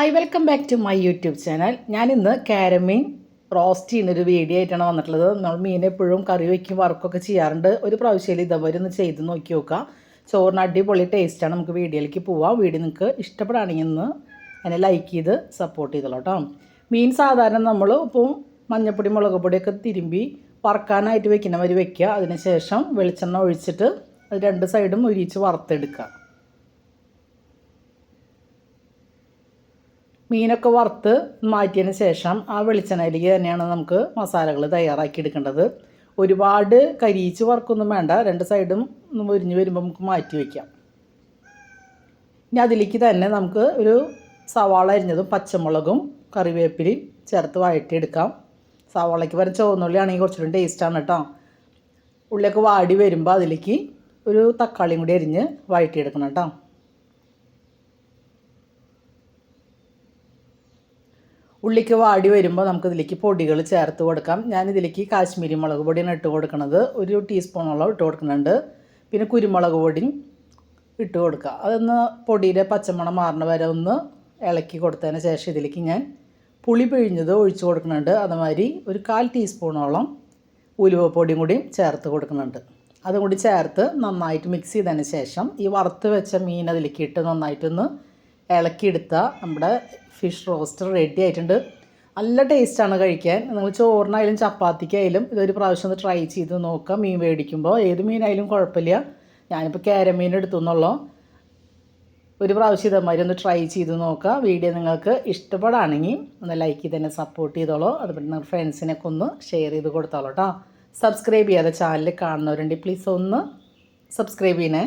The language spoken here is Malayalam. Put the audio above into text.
Hi welcome back to my YouTube channel. ഞാനിന്ന് കാരമീൻ റോസ്റ്റ് ചെയ്യുന്നൊരു വീഡിയോ ആയിട്ടാണ് വന്നിട്ടുള്ളത്. നമ്മൾ മീൻ എപ്പോഴും കറി വയ്ക്കും വറുക്കൊക്കെ ചെയ്യാറുണ്ട്. ഒരു പ്രാവശ്യം ഇതേപോലെ ഒന്ന് ചെയ്ത് നോക്കി നോക്കുക. ചോറിന് അടിപൊളി ടേസ്റ്റാണ്. നമുക്ക് വീഡിയോയിലേക്ക് പോവാം. വീഡിയോ നിങ്ങൾക്ക് ഇഷ്ടപ്പെടുകയാണെങ്കിൽ ഒന്ന് എന്നെ ലൈക്ക് ചെയ്ത് സപ്പോർട്ട് ചെയ്തോളൂ കേട്ടോ. മീൻ സാധാരണ നമ്മൾ ഉപ്പും മഞ്ഞൾപ്പൊടി മുളക് പൊടിയൊക്കെ തിരുമ്പി വറുക്കാനായിട്ട് വെക്കുന്ന മാതിരി വെക്കുക. അതിനുശേഷം വെളിച്ചെണ്ണ ഒഴിച്ചിട്ട് അത് രണ്ട് സൈഡും ഉരിച്ച് വറുത്തെടുക്കുക. മീനൊക്കെ വറുത്ത് മാറ്റിയതിന് ശേഷം ആ വെളിച്ചെണ്ണയിലേക്ക് തന്നെയാണ് നമുക്ക് മസാലകൾ തയ്യാറാക്കി എടുക്കേണ്ടത്. ഒരുപാട് കരിയിച്ച് വറുക്കൊന്നും വേണ്ട. രണ്ട് സൈഡും മുരിഞ്ഞ് വരുമ്പോൾ നമുക്ക് മാറ്റി വയ്ക്കാം. ഇനി അതിലേക്ക് തന്നെ നമുക്ക് ഒരു സവാള അരിഞ്ഞതും പച്ചമുളകും കറിവേപ്പിലയും ചേർത്ത് വഴറ്റിയെടുക്കാം. സവാളയ്ക്ക് വരെ ചുവന്നുള്ളി ആണെങ്കിൽ കുറച്ചുകൂടി ടേസ്റ്റാണ് കേട്ടോ. ഉള്ളിയൊക്കെ വാടി വരുമ്പോൾ അതിലേക്ക് ഒരു തക്കാളിയും കൂടി അരിഞ്ഞ് വഴറ്റിയെടുക്കണം കേട്ടോ. ഉള്ളിക്ക് വാടി വരുമ്പോൾ നമുക്കിതിലേക്ക് പൊടികൾ ചേർത്ത് കൊടുക്കാം. ഞാനിതിലേക്ക് കാശ്മീരി മുളക് പൊടിയാണ് ഇട്ട് കൊടുക്കുന്നത്. ഒരു ടീസ്പൂണോളം ഇട്ട് കൊടുക്കുന്നുണ്ട്. പിന്നെ കുരുമുളക് പൊടിയും ഇട്ട് കൊടുക്കുക. അതൊന്ന് പൊടിയുടെ പച്ചമണം മാറുന്ന വരെ ഒന്ന് ഇളക്കി കൊടുത്തതിന് ശേഷം ഇതിലേക്ക് ഞാൻ പുളി പിഴിഞ്ഞത് ഒഴിച്ച് കൊടുക്കുന്നുണ്ട്. അതുമാതിരി ഒരു 1/4 ടീസ്പൂണോളം ഉലുവപ്പൊടിയും കൂടിയും ചേർത്ത് കൊടുക്കുന്നുണ്ട്. അതും കൂടി ചേർത്ത് നന്നായിട്ട് മിക്സ് ചെയ്തതിന് ശേഷം ഈ വറുത്ത് വെച്ച മീൻ അതിലേക്ക് ഇട്ട് നന്നായിട്ടൊന്ന് ഇളക്കിയെടുത്താൽ നമ്മുടെ ഫിഷ് റോസ്റ്റ് റെഡി ആയിട്ടുണ്ട്. നല്ല ടേസ്റ്റാണ് കഴിക്കാൻ. നിങ്ങൾ ചോറിനായാലും ചപ്പാത്തിക്കായാലും ഇതൊരു പ്രാവശ്യം ഒന്ന് ട്രൈ ചെയ്ത് നോക്കാം. മീൻ മേടിക്കുമ്പോൾ ഏത് മീനായാലും കുഴപ്പമില്ല. ഞാനിപ്പോൾ കാരമീൻ എടുത്തുന്നുള്ളൂ. ഒരു പ്രാവശ്യം ഇതേമാതിരി ഒന്ന് ട്രൈ ചെയ്ത് നോക്കുക. വീഡിയോ നിങ്ങൾക്ക് ഇഷ്ടപ്പെടുകയാണെങ്കിൽ ഒന്ന് ലൈക്ക് ചെയ്ത് തന്നെ സപ്പോർട്ട് ചെയ്തോളൂ. അതുപോലെ നിങ്ങൾ ഫ്രണ്ട്സിനൊക്കെ ഒന്ന് ഷെയർ ചെയ്ത് കൊടുത്തോളൂ കേട്ടോ. സബ്സ്ക്രൈബ് ചെയ്യാതെ ചാനൽ കാണുന്നവരുണ്ടെങ്കിൽ പ്ലീസ് ഒന്ന് സബ്സ്ക്രൈബ് ചെയ്യണേ.